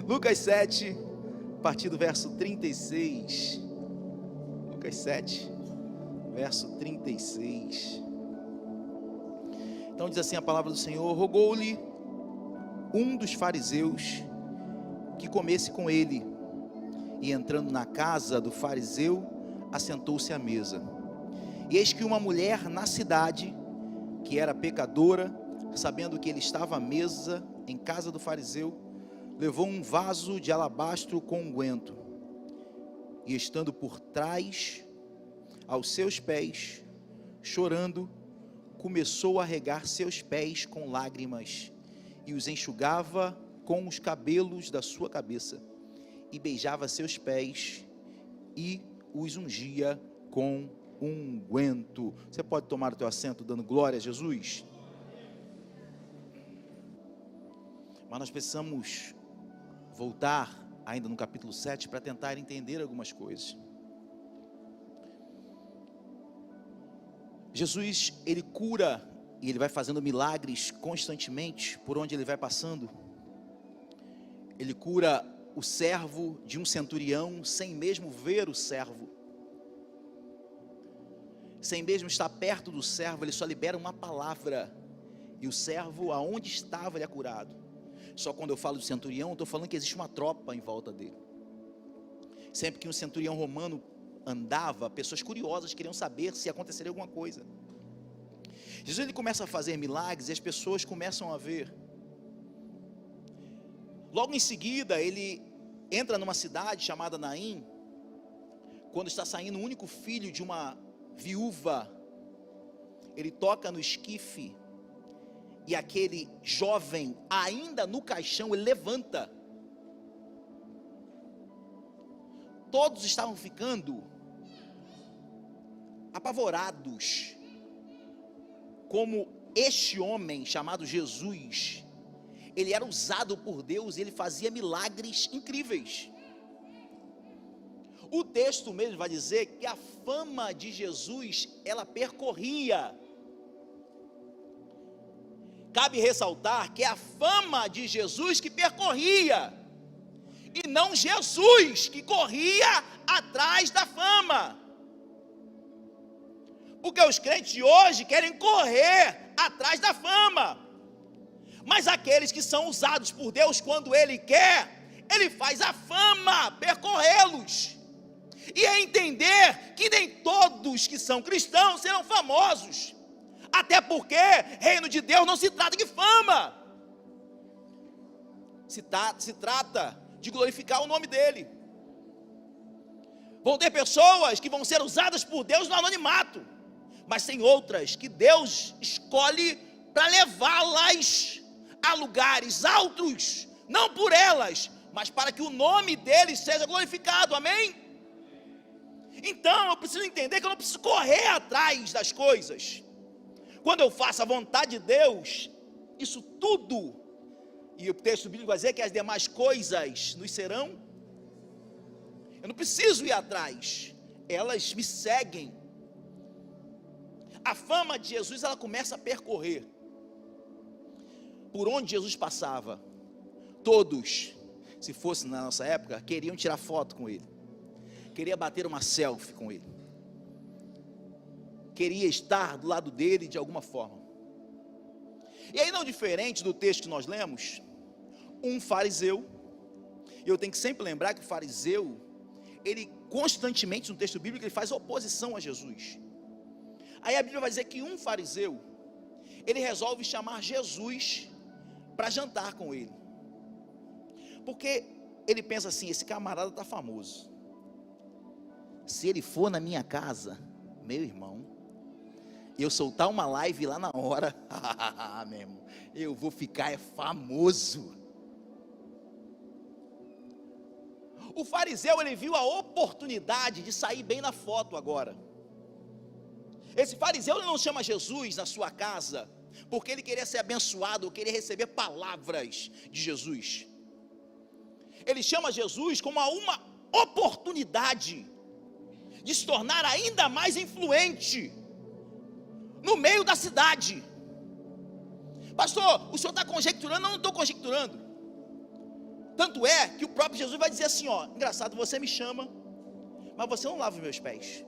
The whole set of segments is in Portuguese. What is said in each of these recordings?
Lucas 7, a partir do verso 36. Lucas 7, verso 36. Então diz assim a palavra do Senhor: rogou-lhe um dos fariseus que comesse com ele, e entrando na casa do fariseu, assentou-se à mesa. E eis que uma mulher na cidade, que era pecadora, sabendo que ele estava à mesa em casa do fariseu, levou um vaso de alabastro com unguento, e estando por trás aos seus pés, chorando, começou a regar seus pés com lágrimas, e os enxugava com os cabelos da sua cabeça, e beijava seus pés, e os ungia com unguento. Você pode tomar o teu assento dando glória a Jesus? Mas nós precisamos voltar ainda no capítulo 7 para tentar entender algumas coisas. Jesus, ele cura, e ele vai fazendo milagres constantemente por onde ele vai passando. Ele cura o servo de um centurião sem mesmo ver o servo, sem mesmo estar perto do servo. Ele só libera uma palavra, e o servo, aonde estava, ele é curado. Só quando eu falo de centurião, eu estou falando que existe uma tropa em volta dele. Sempre que um centurião romano andava, pessoas curiosas queriam saber se aconteceria alguma coisa. Jesus, ele começa a fazer milagres, e as pessoas começam a ver. Logo em seguida, ele entra numa cidade chamada Naim, quando está saindo o único filho de uma viúva. Ele toca no esquife, e aquele jovem, ainda no caixão, ele levanta. Todos estavam ficando apavorados, como este homem chamado Jesus, ele era usado por Deus, e ele fazia milagres incríveis. O texto mesmo vai dizer que a fama de Jesus, ela percorria. Cabe ressaltar que é a fama de Jesus que percorria, e não Jesus que corria atrás da fama. Porque os crentes de hoje querem correr atrás da fama, mas aqueles que são usados por Deus, quando Ele quer, Ele faz a fama percorrê-los. E é entender que nem todos que são cristãos serão famosos, até porque reino de Deus não se trata de fama, se trata de glorificar o nome dEle. Vão ter pessoas que vão ser usadas por Deus no anonimato, mas tem outras que Deus escolhe para levá-las a lugares altos, não por elas, mas para que o nome dele seja glorificado, amém? Então eu preciso entender que eu não preciso correr atrás das coisas. Quando eu faço a vontade de Deus, isso tudo, e o texto bíblico vai dizer que as demais coisas nos serão, eu não preciso ir atrás, elas me seguem. A fama de Jesus, ela começa a percorrer. Por onde Jesus passava, todos, se fosse na nossa época, queriam tirar foto com ele, queria bater uma selfie com ele, queria estar do lado dele de alguma forma. E aí, não diferente do texto que nós lemos, um fariseu, e eu tenho que sempre lembrar que o fariseu, ele constantemente no texto bíblico, ele faz oposição a Jesus. Aí a Bíblia vai dizer que um fariseu, ele resolve chamar Jesus para jantar com ele, porque ele pensa assim: esse camarada está famoso, se ele for na minha casa, meu irmão, eu soltar uma live lá na hora, meu irmão, eu vou ficar famoso. O fariseu, ele viu a oportunidade de sair bem na foto agora. Esse fariseu, ele não chama Jesus na sua casa porque ele queria ser abençoado, ou queria receber palavras de Jesus. Ele chama Jesus como uma oportunidade de se tornar ainda mais influente no meio da cidade. Pastor, o senhor está conjecturando? Não estou conjecturando. Tanto é que o próprio Jesus vai dizer assim, ó, engraçado, você me chama, mas você não lava os meus pés.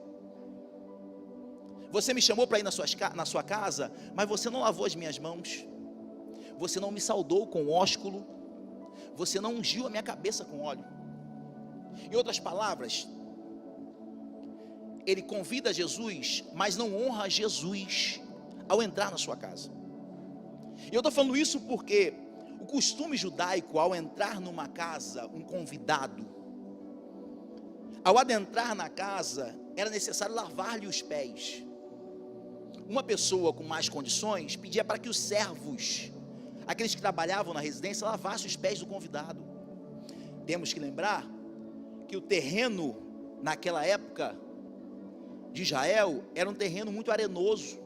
Você me chamou para ir na sua casa, mas você não lavou as minhas mãos. Você não me saudou com ósculo. Você não ungiu a minha cabeça com óleo. Em outras palavras, ele convida Jesus, mas não honra Jesus ao entrar na sua casa. E eu estou falando isso porque o costume judaico, ao entrar numa casa, um convidado, ao adentrar na casa, era necessário lavar-lhe os pés. Uma pessoa com mais condições pedia para que os servos, aqueles que trabalhavam na residência, lavassem os pés do convidado. Temos que lembrar que o terreno naquela época de Israel era um terreno muito arenoso.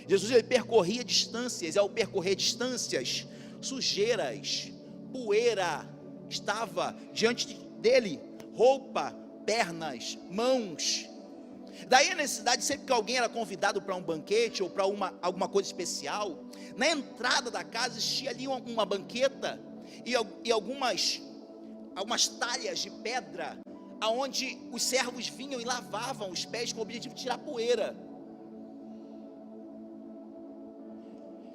Jesus, ele percorria distâncias, e ao percorrer distâncias, sujeiras, poeira estava diante dele, roupa, pernas, mãos. Daí a necessidade, sempre que alguém era convidado para um banquete ou para alguma coisa especial, na entrada da casa existia ali uma banqueta e algumas talhas de pedra, aonde os servos vinham e lavavam os pés com o objetivo de tirar poeira.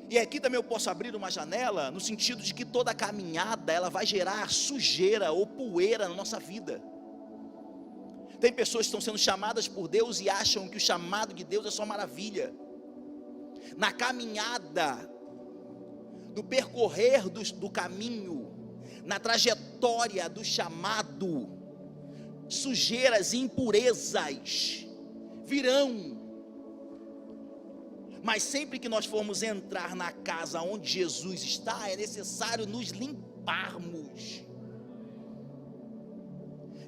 E aqui também eu posso abrir uma janela, no sentido de que toda caminhada, ela vai gerar sujeira ou poeira na nossa vida. Tem pessoas que estão sendo chamadas por Deus e acham que o chamado de Deus é só maravilha. Na caminhada, do percorrer do caminho, na trajetória do chamado, sujeiras e impurezas virão. Mas sempre que nós formos entrar na casa onde Jesus está, é necessário nos limparmos.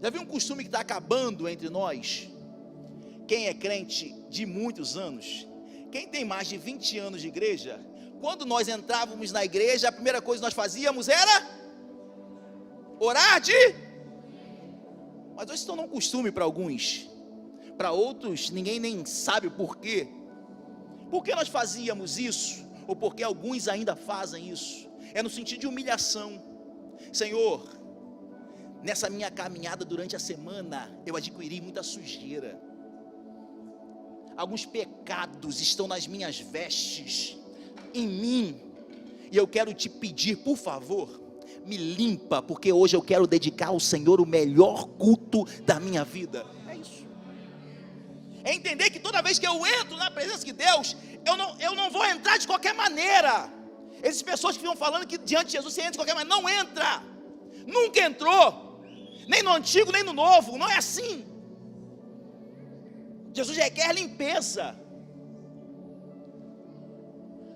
Já viu um costume que está acabando entre nós? Quem é crente de muitos anos, quem tem mais de 20 anos de igreja, quando nós entrávamos na igreja, a primeira coisa que nós fazíamos era orar mas hoje se tornou um costume para alguns, para outros ninguém nem sabe o porquê. Por que nós fazíamos isso? Ou porque alguns ainda fazem isso? É no sentido de humilhação. Senhor, nessa minha caminhada durante a semana, eu adquiri muita sujeira. Alguns pecados estão nas minhas vestes, em mim, e eu quero te pedir, por favor, me limpa, porque hoje eu quero dedicar ao Senhor o melhor culto da minha vida. É isso. É entender que toda vez que eu entro na presença de Deus, eu não vou entrar de qualquer maneira. Essas pessoas que ficam falando que diante de Jesus você entra de qualquer maneira, não entra. Nunca entrou, nem no antigo, nem no novo, não é assim. Jesus requer limpeza.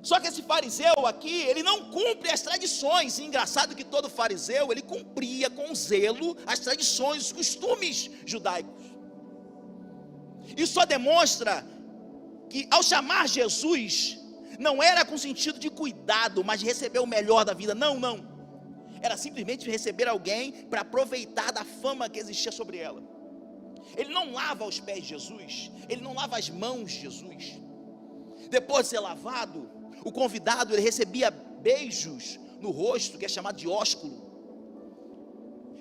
Só que esse fariseu aqui, ele não cumpre as tradições. E engraçado que todo fariseu, ele cumpria com zelo as tradições, os costumes judaicos. Isso só demonstra que ao chamar Jesus, não era com sentido de cuidado, mas de receber o melhor da vida, não. Era simplesmente receber alguém para aproveitar da fama que existia sobre ela. Ele não lava os pés de Jesus, ele não lava as mãos de Jesus. Depois de ser lavado, o convidado, ele recebia beijos no rosto, que é chamado de ósculo.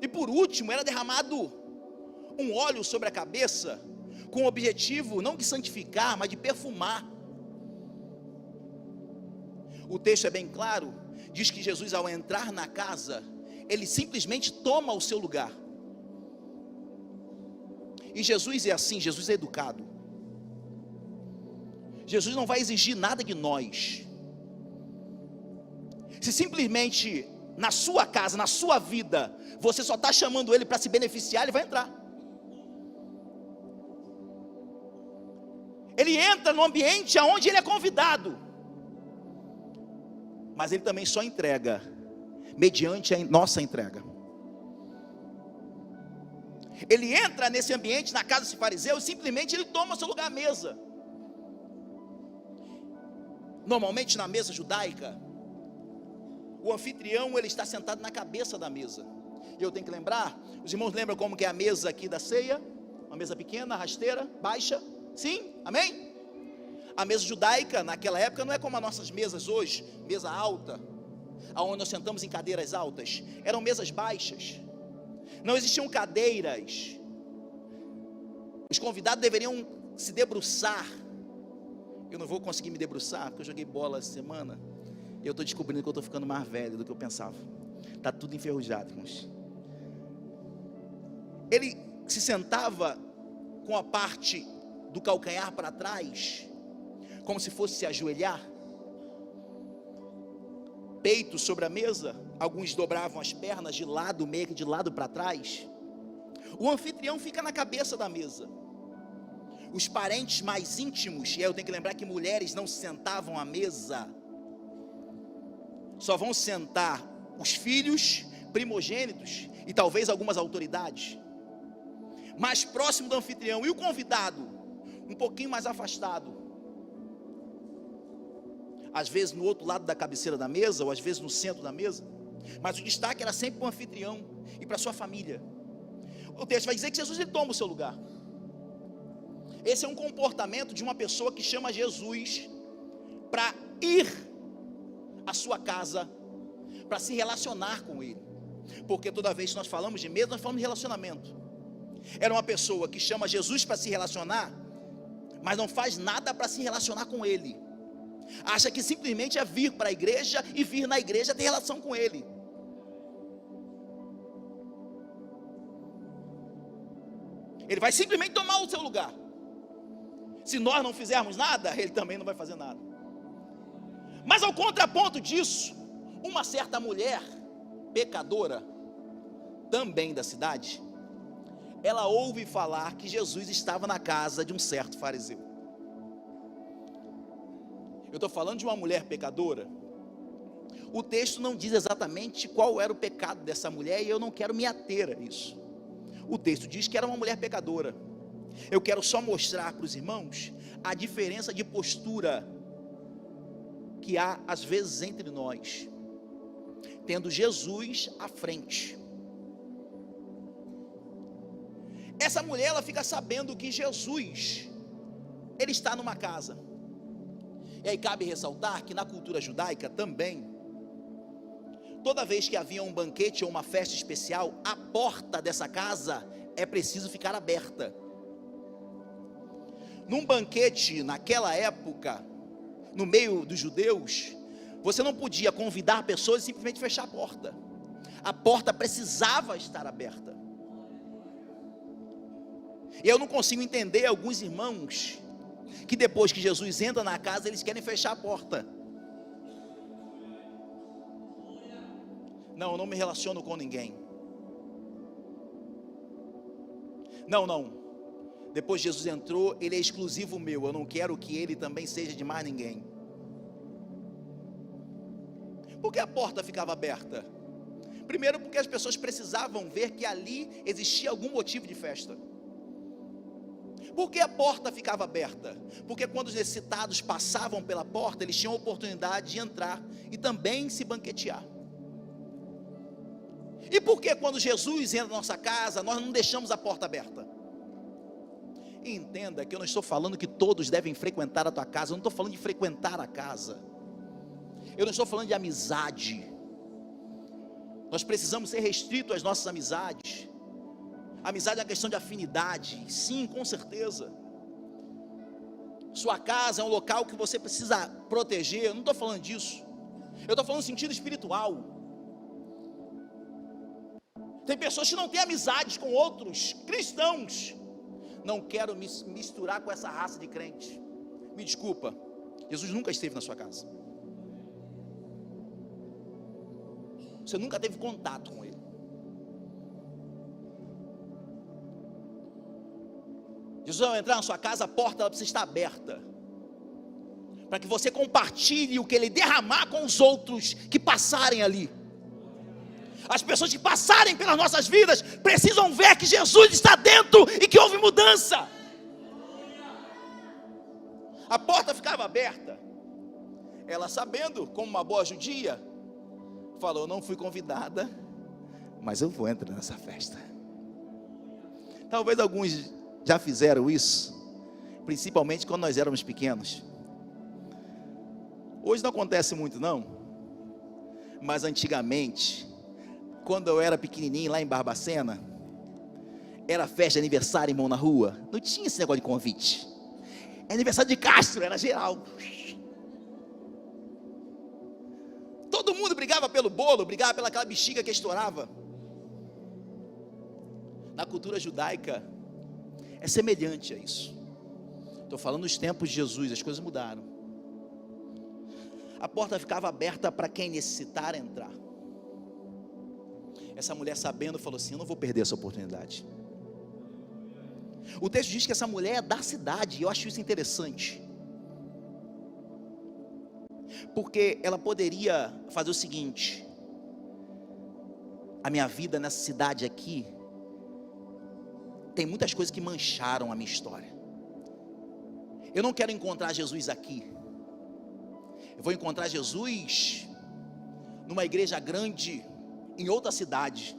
E por último, era derramado um óleo sobre a cabeça, com o objetivo não de santificar, mas de perfumar. O texto é bem claro, diz que Jesus, ao entrar na casa, ele simplesmente toma o seu lugar. E Jesus é assim, Jesus é educado. Jesus não vai exigir nada de nós. Se simplesmente na sua casa, na sua vida, você só está chamando ele para se beneficiar, ele vai entrar. Ele entra no ambiente onde ele é convidado, mas ele também só entrega mediante a nossa entrega. Ele entra nesse ambiente, na casa desse fariseu, e simplesmente ele toma seu lugar à mesa. Normalmente na mesa judaica, o anfitrião, ele está sentado na cabeça da mesa. E eu tenho que lembrar, os irmãos lembram como que é a mesa aqui da ceia? Uma mesa pequena, rasteira, baixa. Sim? Amém? A mesa judaica naquela época não é como as nossas mesas hoje, mesa alta. aonde nós sentamos em cadeiras altas, eram mesas baixas, não existiam cadeiras. Os convidados deveriam se debruçar. Eu não vou conseguir me debruçar, porque eu joguei bola essa semana, e eu estou descobrindo que eu estou ficando mais velho do que eu pensava. Está tudo enferrujado, irmãos. Ele se sentava com a parte do calcanhar para trás, como se fosse se ajoelhar, peito sobre a mesa. Alguns dobravam as pernas de lado, meio que de lado para trás. O anfitrião fica na cabeça da mesa. Os parentes mais íntimos, e aí eu tenho que lembrar que mulheres não se sentavam à mesa, só vão sentar os filhos, primogênitos e talvez algumas autoridades, mais próximo do anfitrião, e o convidado um pouquinho mais afastado, às vezes no outro lado da cabeceira da mesa, ou às vezes no centro da mesa, mas o destaque era sempre para o anfitrião e para a sua família. O texto vai dizer que Jesus ele toma o seu lugar. Esse é um comportamento de uma pessoa que chama Jesus para ir à sua casa, para se relacionar com ele, porque toda vez que nós falamos de mesa, nós falamos de relacionamento. Era uma pessoa que chama Jesus para se relacionar, mas não faz nada para se relacionar com ele. Acha que simplesmente é vir para a igreja e vir na igreja ter relação com ele. Ele vai simplesmente tomar o seu lugar. Se nós não fizermos nada, ele também não vai fazer nada. Mas ao contraponto disso, uma certa mulher pecadora, também da cidade, ela ouve falar que Jesus estava na casa de um certo fariseu. Eu estou falando de uma mulher pecadora. O texto não diz exatamente qual era o pecado dessa mulher, e eu não quero me ater a isso. O texto diz que era uma mulher pecadora. Eu quero só mostrar para os irmãos a diferença de postura que há às vezes entre nós, tendo Jesus à frente. Essa mulher, ela fica sabendo que Jesus, ele está numa casa. E aí cabe ressaltar que na cultura judaica também, toda vez que havia um banquete ou uma festa especial, a porta dessa casa é preciso ficar aberta. Num banquete, naquela época, no meio dos judeus, você não podia convidar pessoas e simplesmente fechar a porta. A porta precisava estar aberta. E eu não consigo entender alguns irmãos que depois que Jesus entra na casa, eles querem fechar a porta. Não, eu não me relaciono com ninguém. Não. Depois Jesus entrou, ele é exclusivo meu. Eu não quero que ele também seja de mais ninguém. Por que a porta ficava aberta? Primeiro, porque as pessoas precisavam ver que ali existia algum motivo de festa. Por que a porta ficava aberta? Porque quando os necessitados passavam pela porta, eles tinham a oportunidade de entrar e também se banquetear. E por que quando Jesus entra na nossa casa, nós não deixamos a porta aberta? E entenda que eu não estou falando que todos devem frequentar a tua casa, eu não estou falando de frequentar a casa. Eu não estou falando de amizade. Nós precisamos ser restritos às nossas amizades. Amizade é uma questão de afinidade, sim, com certeza. Sua casa é um local que você precisa proteger, eu não estou falando disso. Eu estou falando no sentido espiritual. Tem pessoas que não têm amizades com outros cristãos. Não quero me misturar com essa raça de crente. Me desculpa, Jesus nunca esteve na sua casa. Você nunca teve contato com ele. Jesus, ao entrar na sua casa, a porta ela precisa estar aberta, para que você compartilhe o que ele derramar com os outros que passarem ali. As pessoas que passarem pelas nossas vidas precisam ver que Jesus está dentro e que houve mudança. A porta ficava aberta. Ela, sabendo, como uma boa judia, falou: não fui convidada, mas eu vou entrar nessa festa. Talvez alguns já fizeram isso, principalmente quando nós éramos pequenos. Hoje não acontece muito não, Mas antigamente, quando eu era pequenininho lá em Barbacena, era festa de aniversário, irmão, na rua. Não tinha esse negócio de convite. É aniversário de Castro, era geral. Todo mundo brigava pelo bolo, brigava pelaquela bexiga que estourava. Na cultura judaica, é semelhante a isso. Estou falando dos tempos de Jesus, as coisas mudaram. A porta ficava aberta para quem necessitar entrar. Essa mulher, sabendo, falou assim: eu não vou perder essa oportunidade. O texto diz que essa mulher é da cidade, e eu acho isso interessante, porque ela poderia fazer o seguinte: a minha vida nessa cidade aqui tem muitas coisas que mancharam a minha história. Eu não quero encontrar Jesus aqui. Eu vou encontrar Jesus numa igreja grande, em outra cidade,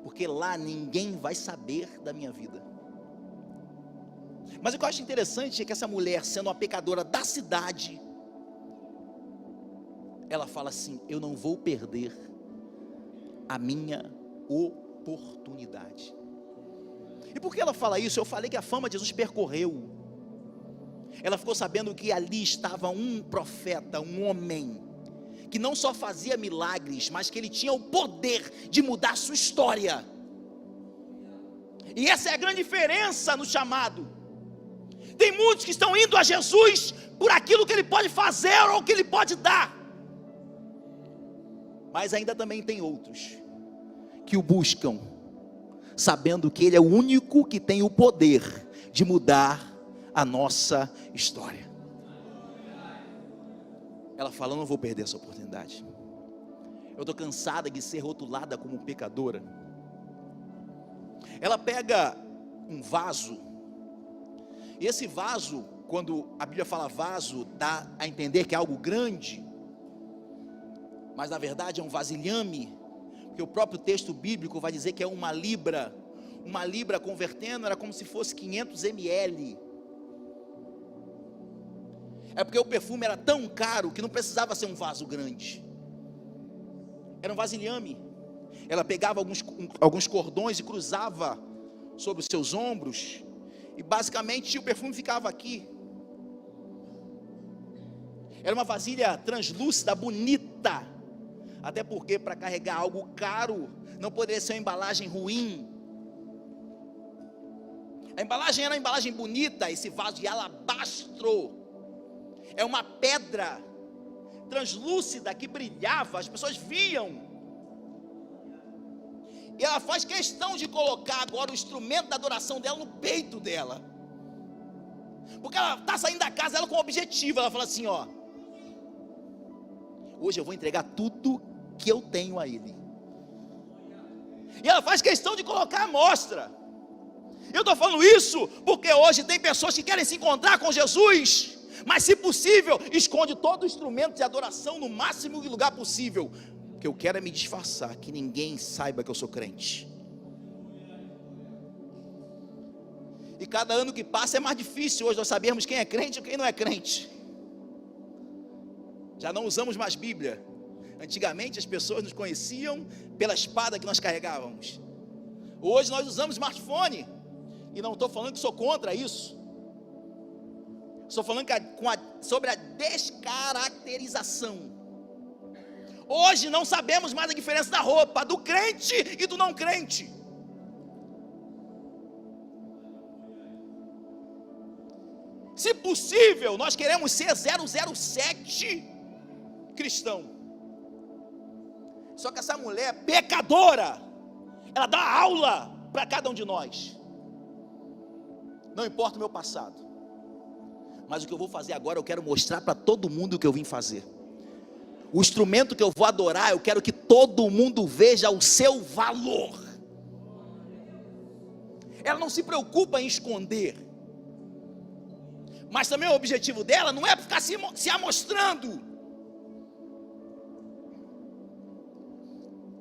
porque lá ninguém vai saber da minha vida. Mas o que eu acho interessante é que essa mulher, sendo uma pecadora da cidade, ela fala assim: eu não vou perder a minha oportunidade. E por que ela fala isso? Eu falei que a fama de Jesus percorreu. Ela ficou sabendo que ali estava um profeta, um homem, que não só fazia milagres, mas que ele tinha o poder de mudar a sua história. E essa é a grande diferença no chamado. Tem muitos que estão indo a Jesus por aquilo que ele pode fazer ou que ele pode dar, mas ainda também tem outros que o buscam, sabendo que ele é o único que tem o poder de mudar a nossa história. Ela fala: eu não vou perder essa oportunidade. Eu estou cansada de ser rotulada como pecadora. Ela pega um vaso, e esse vaso, quando a Bíblia fala vaso, dá a entender que é algo grande, mas na verdade é um vasilhame, porque o próprio texto bíblico vai dizer que é uma libra convertendo, era como se fosse 500 ml, é porque o perfume era tão caro, que não precisava ser um vaso grande, era um vasilhame. Ela pegava alguns cordões e cruzava sobre os seus ombros, e basicamente o perfume ficava aqui. Era uma vasilha translúcida, bonita, até porque para carregar algo caro, não poderia ser uma embalagem ruim. A embalagem era uma embalagem bonita, esse vaso de alabastro, é uma pedra translúcida que brilhava, as pessoas viam. E ela faz questão de colocar agora o instrumento da adoração dela no peito dela, porque ela está saindo da casa dela com um objetivo. Ela fala assim: ó, hoje eu vou entregar tudo que eu tenho a ele. E ela faz questão de colocar a mostra. Eu estou falando isso porque hoje tem pessoas que querem se encontrar com Jesus, mas se possível, esconde todo o instrumento de adoração no máximo lugar possível. O que eu quero é me disfarçar, que ninguém saiba que eu sou crente. E cada ano que passa é mais difícil hoje nós sabermos quem é crente e quem não é crente. Já não usamos mais Bíblia. Antigamente as pessoas nos conheciam pela espada que nós carregávamos. Hoje nós usamos smartphone. E não estou falando que sou contra isso. Estou falando sobre a descaracterização. Hoje não sabemos mais a diferença da roupa do crente e do não crente. Se possível, nós queremos ser 007 cristão. Só que essa mulher pecadora, ela dá aula para cada um de nós. Não importa o meu passado, mas o que eu vou fazer agora, eu quero mostrar para todo mundo o que eu vim fazer. O instrumento que eu vou adorar, eu quero que todo mundo veja o seu valor. Ela não se preocupa em esconder, mas também o objetivo dela não é ficar se amostrando.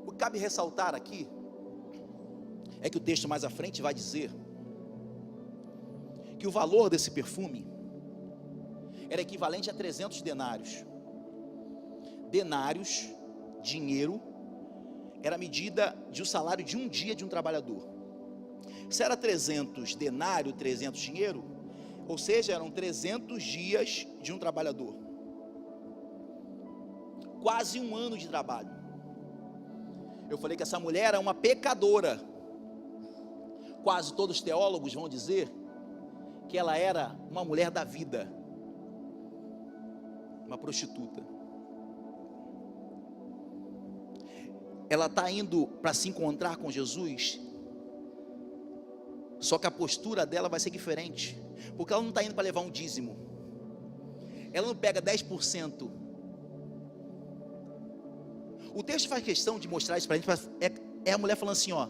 O que cabe ressaltar aqui é que o texto mais à frente vai dizer que o valor desse perfume era equivalente a 300 denários. Denários dinheiro era a medida de o salário de um dia de um trabalhador. Se era 300 denário, 300 dinheiro, ou seja, eram 300 dias de um trabalhador. Quase um ano de trabalho. Eu falei que essa mulher era uma pecadora. Quase todos os teólogos vão dizer que ela era uma mulher da vida, uma prostituta. Ela está indo para se encontrar com Jesus, só que a postura dela vai ser diferente, porque ela não está indo para levar um dízimo, ela não pega 10%. O texto faz questão de mostrar isso para a gente, é a mulher falando assim, ó,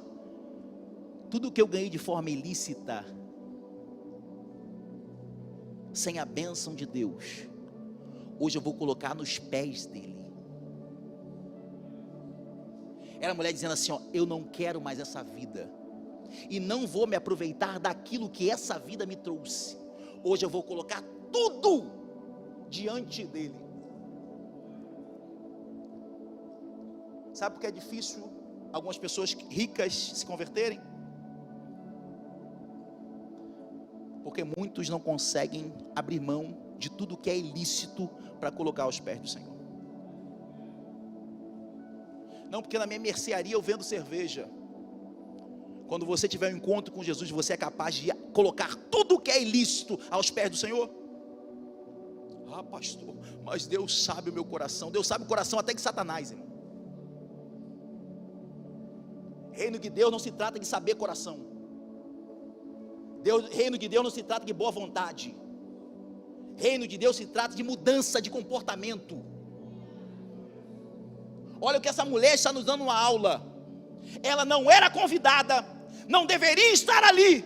tudo que eu ganhei de forma ilícita, sem a bênção de Deus, hoje eu vou colocar nos pés dele. Era a mulher dizendo assim, ó, eu não quero mais essa vida, e não vou me aproveitar daquilo que essa vida me trouxe. Hoje eu vou colocar tudo diante dele. Sabe por que é difícil algumas pessoas ricas se converterem? Porque muitos não conseguem abrir mão de tudo que é ilícito para colocar aos pés do Senhor. Não, porque na minha mercearia eu vendo cerveja. Quando você tiver um encontro com Jesus, você é capaz de colocar tudo que é ilícito aos pés do Senhor? Ah, pastor, mas Deus sabe o meu coração. Deus sabe o coração até de Satanás, irmão. Reino de Deus não se trata de saber coração. Reino de Deus não se trata de boa vontade. Reino de Deus se trata de mudança de comportamento. Olha o que essa mulher está nos dando uma aula. Ela não era convidada, não deveria estar ali,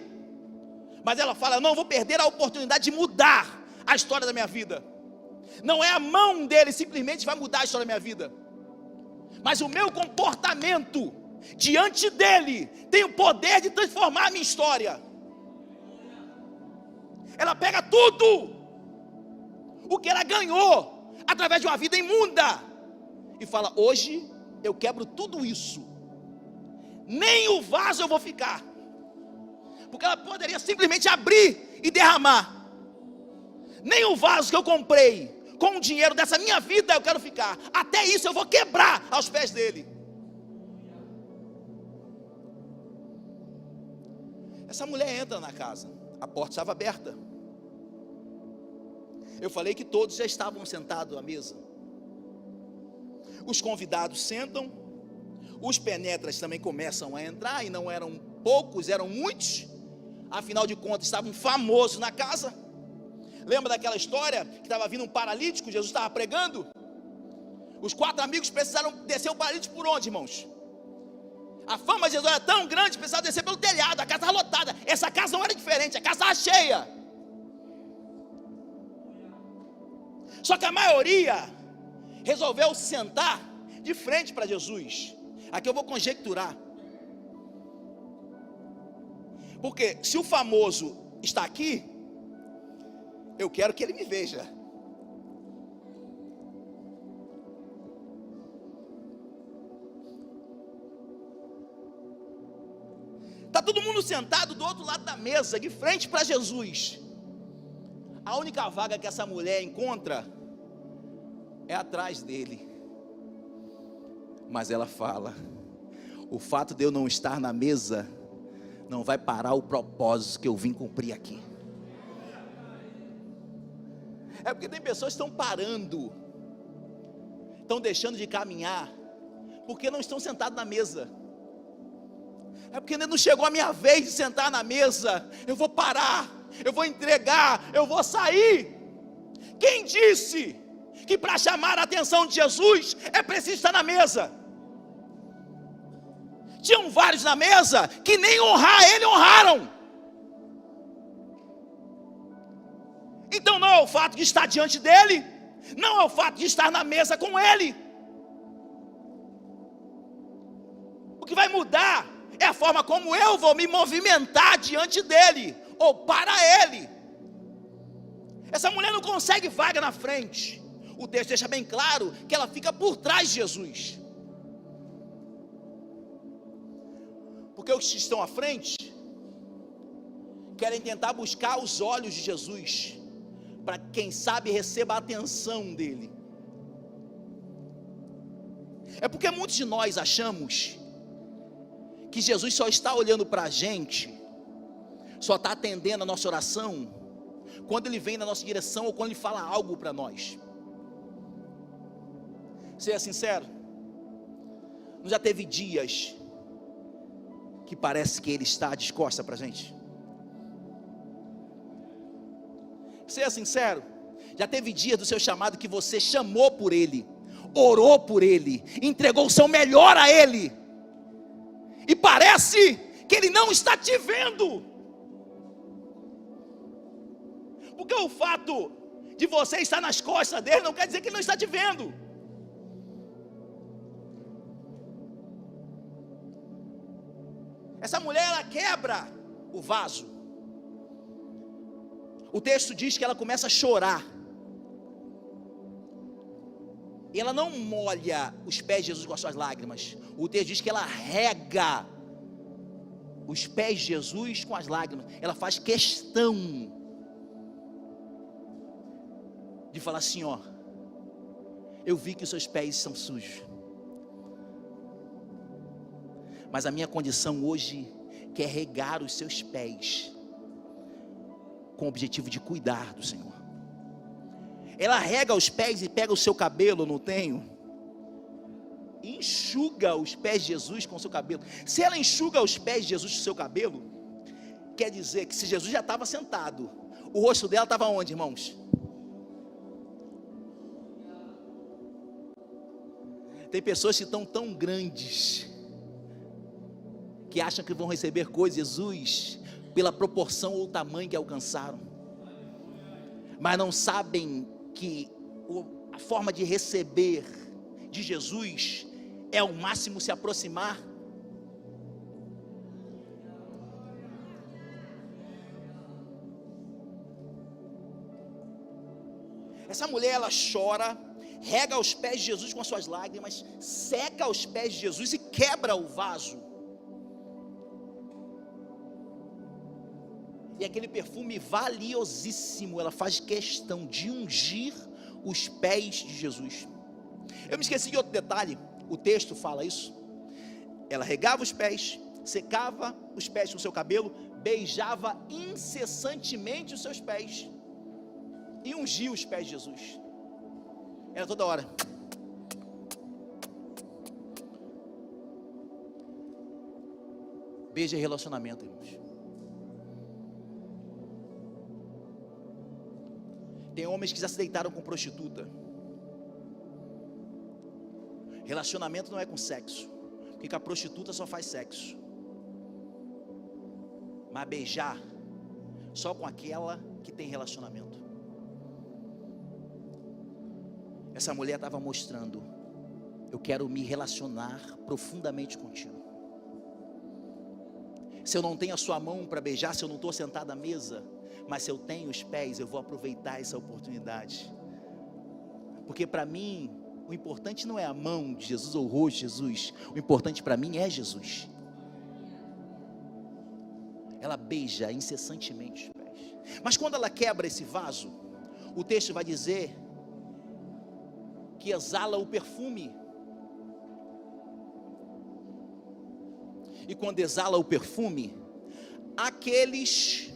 mas ela fala, não vou perder a oportunidade de mudar a história da minha vida. Não é a mão dele simplesmente que vai mudar a história da minha vida, mas o meu comportamento diante dele tem o poder de transformar a minha história. Ela pega tudo o que ela ganhou através de uma vida imunda e fala, hoje eu quebro tudo isso, nem o vaso eu vou ficar, porque ela poderia simplesmente abrir e derramar. Nem o vaso que eu comprei com o dinheiro dessa minha vida eu quero ficar, até isso eu vou quebrar aos pés dele. Essa mulher entra na casa, a porta estava aberta. Eu falei que todos já estavam sentados à mesa. Os convidados sentam, os penetras também começam a entrar, e não eram poucos, eram muitos. Afinal de contas, estavam famosos na casa. Lembra daquela história que estava vindo um paralítico, Jesus estava pregando? Os 4 amigos precisaram descer o paralítico por onde, irmãos? A fama de Jesus era tão grande, precisaram descer pelo telhado, a casa estava lotada. Essa casa não era diferente, a casa estava cheia. Só que a maioria resolveu se sentar de frente para Jesus. Aqui eu vou conjecturar, porque se o famoso está aqui, eu quero que ele me veja. Está todo mundo sentado do outro lado da mesa, de frente para Jesus. A única vaga que essa mulher encontra é atrás dele. Mas ela fala, o fato de eu não estar na mesa não vai parar o propósito que eu vim cumprir aqui. É porque tem pessoas que estão parando, estão deixando de caminhar, porque não estão sentados na mesa. É porque ainda não chegou a minha vez de sentar na mesa. Eu vou parar, eu vou entregar, eu vou sair. Quem disse que para chamar a atenção de Jesus é preciso estar na mesa? Tinham vários na mesa que nem honrar ele honraram. Então não é o fato de estar diante dele, não é o fato de estar na mesa com ele. O que vai mudar é a forma como eu vou me movimentar diante dele, ou para ele. Essa mulher não consegue vaga na frente. O texto deixa bem claro que ela fica por trás de Jesus. Porque os que estão à frente querem tentar buscar os olhos de Jesus, para quem sabe receba a atenção dele. É porque muitos de nós achamos que Jesus só está olhando para a gente, só está atendendo a nossa oração, quando ele vem na nossa direção ou quando ele fala algo para nós. Seja sincero, não já teve dias que parece que ele está de costas para a gente? Seja sincero, já teve dia do seu chamado que você chamou por ele, orou por ele, entregou o seu melhor a ele, e parece que ele não está te vendo? Porque o fato de você estar nas costas dele não quer dizer que ele não está te vendo. Essa mulher, ela quebra o vaso. O texto diz que ela começa a chorar. E ela não molha os pés de Jesus com as suas lágrimas. O texto diz que ela rega os pés de Jesus com as lágrimas. Ela faz questão de falar assim, ó, eu vi que os seus pés são sujos, mas a minha condição hoje quer regar os seus pés, com o objetivo de cuidar do Senhor. Ela rega os pés e pega o seu cabelo, não tenho, e enxuga os pés de Jesus com o seu cabelo. Se ela enxuga os pés de Jesus com o seu cabelo, quer dizer que se Jesus já estava sentado, o rosto dela estava onde, irmãos? Tem pessoas que estão tão grandes, que acham que vão receber coisas de Jesus pela proporção ou tamanho que alcançaram, mas não sabem que a forma de receber de Jesus é ao máximo se aproximar. Essa mulher, ela chora, rega os pés de Jesus com as suas lágrimas, seca os pés de Jesus e quebra o vaso. E aquele perfume valiosíssimo, ela faz questão de ungir os pés de Jesus. Eu me esqueci de outro detalhe, o texto fala isso. Ela regava os pés, secava os pés com o seu cabelo, beijava incessantemente os seus pés e ungia os pés de Jesus. Era toda hora. Beijo é relacionamento, irmãos. Tem homens que já se deitaram com prostituta. Relacionamento não é com sexo, porque a prostituta só faz sexo. Mas beijar só com aquela que tem relacionamento. Essa mulher estava mostrando: eu quero me relacionar profundamente contigo. Se eu não tenho a sua mão para beijar, se eu não estou sentado à mesa, mas se eu tenho os pés, eu vou aproveitar essa oportunidade. Porque para mim, o importante não é a mão de Jesus ou o rosto de Jesus, o importante para mim é Jesus. Ela beija incessantemente os pés. Mas quando ela quebra esse vaso, o texto vai dizer que exala o perfume. E quando exala o perfume, aqueles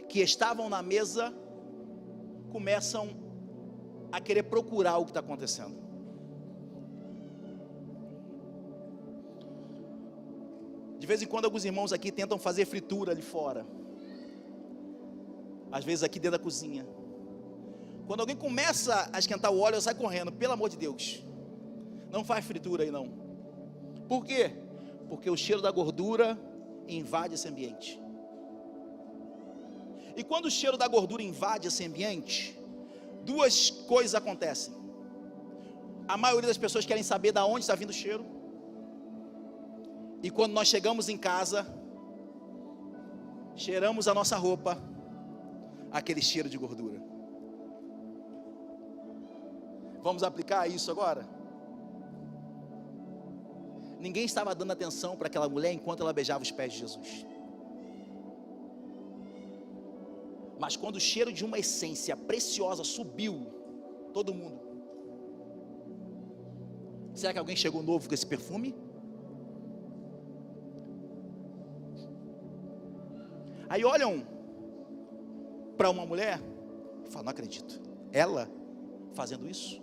que estavam na mesa começam a querer procurar o que está acontecendo. De vez em quando alguns irmãos aqui tentam fazer fritura ali fora, às vezes aqui dentro da cozinha. Quando alguém começa a esquentar o óleo, eu saio correndo, pelo amor de Deus, não faz fritura aí não. Por quê? Porque o cheiro da gordura invade esse ambiente. E quando o cheiro da gordura invade esse ambiente, duas coisas acontecem. A maioria das pessoas querem saber de onde está vindo o cheiro. E quando nós chegamos em casa, cheiramos a nossa roupa, aquele cheiro de gordura. Vamos aplicar isso agora? Ninguém estava dando atenção para aquela mulher enquanto ela beijava os pés de Jesus. Mas quando o cheiro de uma essência preciosa subiu, todo mundo. Será que alguém chegou novo com esse perfume? Aí olham para uma mulher e falam: não acredito, ela fazendo isso?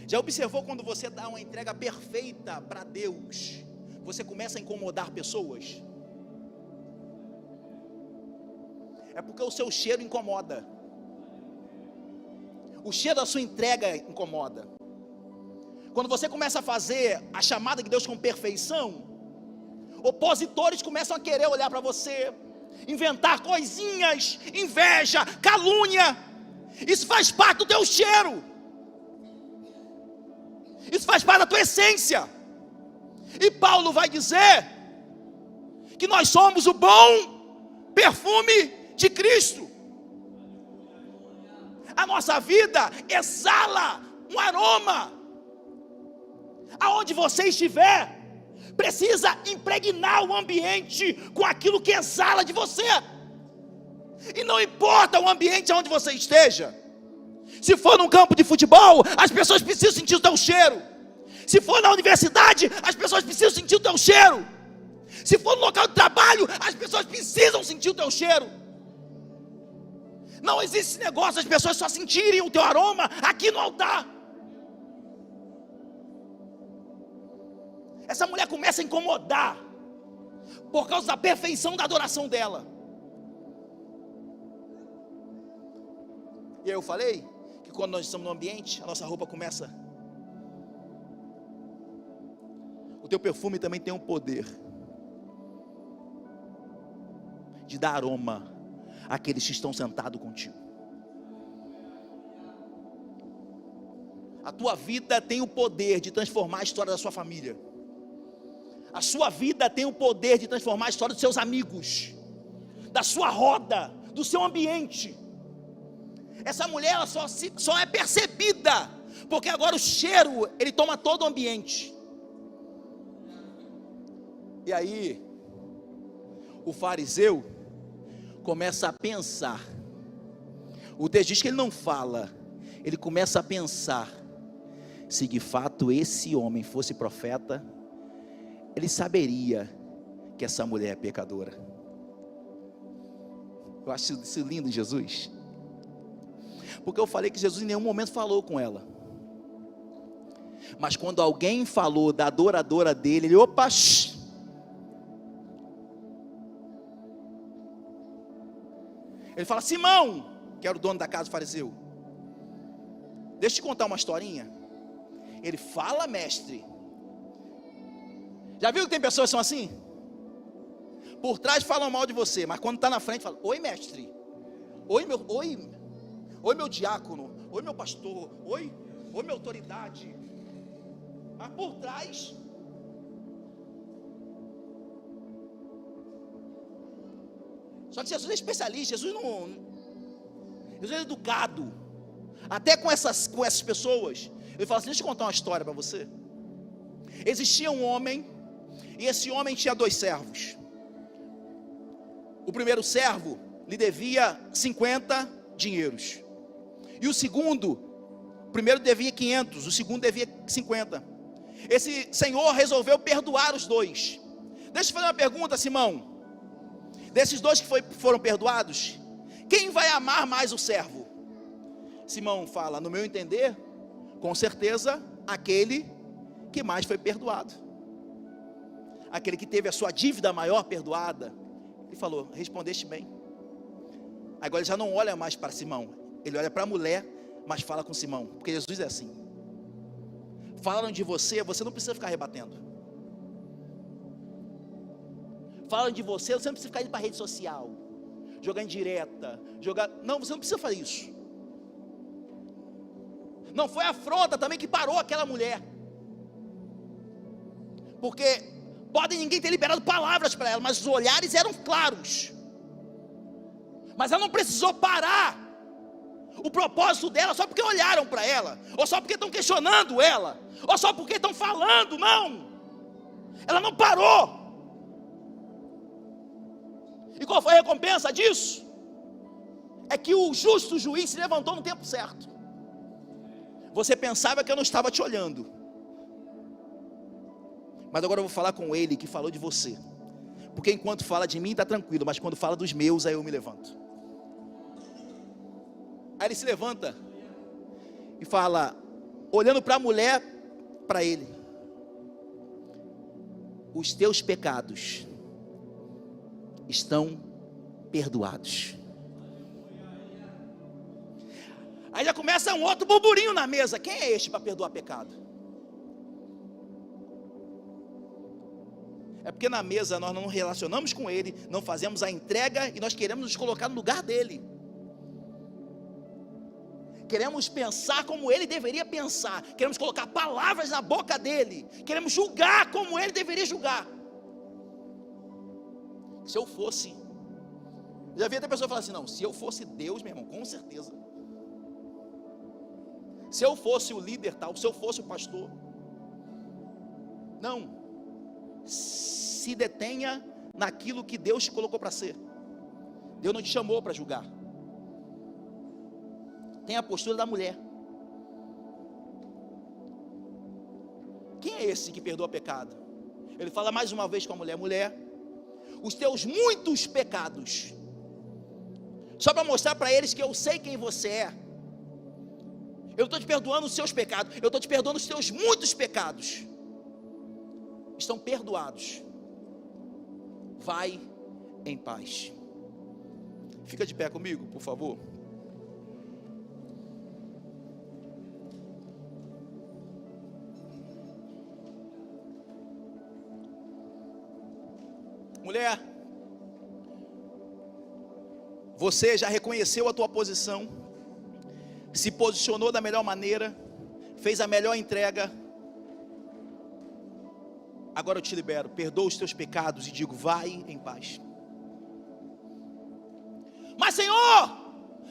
Já observou quando você dá uma entrega perfeita para Deus, você começa a incomodar pessoas? É porque o seu cheiro incomoda. O cheiro da sua entrega incomoda. Quando você começa a fazer a chamada de Deus com perfeição, opositores começam a querer olhar para você, inventar coisinhas, inveja, calúnia. Isso faz parte do teu cheiro. Isso faz parte da tua essência. E Paulo vai dizer que nós somos o bom perfume de Cristo. A nossa vida exala um aroma. Aonde você estiver, precisa impregnar o ambiente com aquilo que exala de você. E não importa o ambiente onde você esteja. Se for num campo de futebol, as pessoas precisam sentir o teu cheiro. Se for na universidade, as pessoas precisam sentir o teu cheiro. Se for no local de trabalho, as pessoas precisam sentir o teu cheiro. Não existe esse negócio das pessoas só sentirem o teu aroma aqui no altar. Essa mulher começa a incomodar por causa da perfeição da adoração dela. E aí eu falei que quando nós estamos no ambiente, a nossa roupa começa. O teu perfume também tem um poder de dar aroma àqueles que estão sentados contigo. A tua vida tem o poder de transformar a história da sua família. A sua vida tem o poder de transformar a história dos seus amigos, da sua roda, do seu ambiente. Essa mulher ela só é percebida porque agora o cheiro ele toma todo o ambiente. E aí o fariseu começa a pensar. O texto diz que ele não fala, ele começa a pensar: se de fato esse homem fosse profeta, ele saberia que essa mulher é pecadora. Eu acho isso lindo em Jesus, porque eu falei que Jesus em nenhum momento falou com ela, mas quando alguém falou da adoradora dele, ele opa, ele fala: Simão, que era o dono da casa do fariseu, deixa eu te contar uma historinha. Ele fala: mestre. Já viu que tem pessoas que são assim? Por trás falam mal de você, mas quando está na frente fala: oi mestre, oi meu diácono, oi meu pastor, oi minha autoridade. Mas por trás, só que Jesus é especialista. Jesus é educado, até com essas pessoas. Ele fala assim: deixa eu contar uma história para você. Existia um homem, e esse homem tinha 2 servos. O primeiro servo lhe devia 50 dinheiros, e o primeiro devia 500, o segundo devia 50. Esse senhor resolveu perdoar os 2. Deixa eu fazer uma pergunta, Simão. Desses 2 que foram perdoados, quem vai amar mais o servo? Simão fala: no meu entender, com certeza aquele que mais foi perdoado, aquele que teve a sua dívida maior perdoada. Ele falou: respondeste bem. Agora ele já não olha mais para Simão, ele olha para a mulher, mas fala com Simão, porque Jesus é assim. Falam de você, você não precisa ficar rebatendo. Falam de você, você não precisa ficar indo para a rede social, jogar indireta, não, você não precisa fazer isso. Não foi a afronta também que parou aquela mulher, porque pode ninguém ter liberado palavras para ela, mas os olhares eram claros. Mas ela não precisou parar o propósito dela só porque olharam para ela, ou só porque estão questionando ela, ou só porque estão falando. Não, ela não parou. E qual foi a recompensa disso? É que o justo juiz se levantou no tempo certo. Você pensava que eu não estava te olhando, mas agora eu vou falar com ele que falou de você. Porque enquanto fala de mim está tranquilo, mas quando fala dos meus, aí eu me levanto. Aí ele se levanta e fala, olhando para a mulher, para ele: os teus pecados estão perdoados. Aí já começa um outro burburinho na mesa. Quem é este para perdoar pecado? É porque na mesa nós não nos relacionamos com ele, não fazemos a entrega e nós queremos nos colocar no lugar dele. Queremos pensar como ele deveria pensar, queremos colocar palavras na boca dele, queremos julgar como ele deveria julgar. Se eu fosse, já vi até pessoa falar assim: não, se eu fosse Deus, meu irmão, com certeza. Se eu fosse o líder tal, se eu fosse o pastor. Não, se detenha naquilo que Deus te colocou para ser. Deus não te chamou para julgar. Tem a postura da mulher. Quem é esse que perdoa pecado? Ele fala mais uma vez com a mulher: mulher, os teus muitos pecados, só para mostrar para eles que eu sei quem você é. Eu estou te perdoando os seus pecados, eu estou te perdoando os teus muitos pecados, estão perdoados. Vai em paz. Fica de pé comigo, por favor. Mulher, você já reconheceu a tua posição, se posicionou da melhor maneira, fez a melhor entrega. Agora eu te libero, perdoa os teus pecados e digo: vai em paz. Mas Senhor,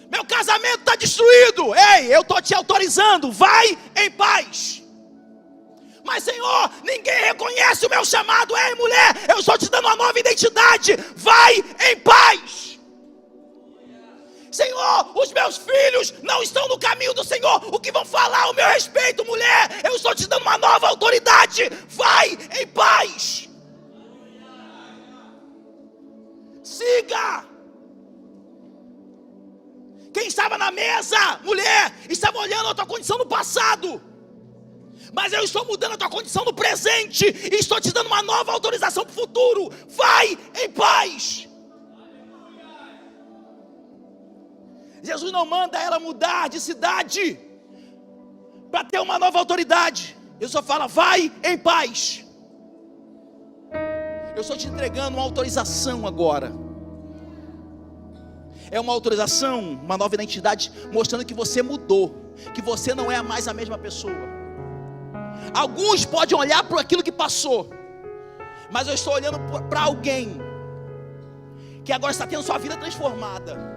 meu casamento está destruído. Ei, eu estou te autorizando, vai em paz. Mas Senhor, ninguém reconhece o meu chamado. Ei mulher, eu estou te dando uma nova identidade, vai em paz. Senhor, os meus filhos não estão no caminho do Senhor, o que vão falar ao meu respeito? Mulher, eu estou te dando uma nova autoridade, vai em paz. Siga. Quem estava na mesa, mulher, estava olhando a tua condição no passado, mas eu estou mudando a tua condição no presente e estou te dando uma nova autorização para o futuro. Vai em paz. Jesus não manda ela mudar de cidade para ter uma nova autoridade. Ele só fala: vai em paz. Eu estou te entregando uma autorização agora. É uma autorização, uma nova identidade, mostrando que você mudou, que você não é mais a mesma pessoa. Alguns podem olhar para aquilo que passou, mas eu estou olhando para alguém que agora está tendo sua vida transformada.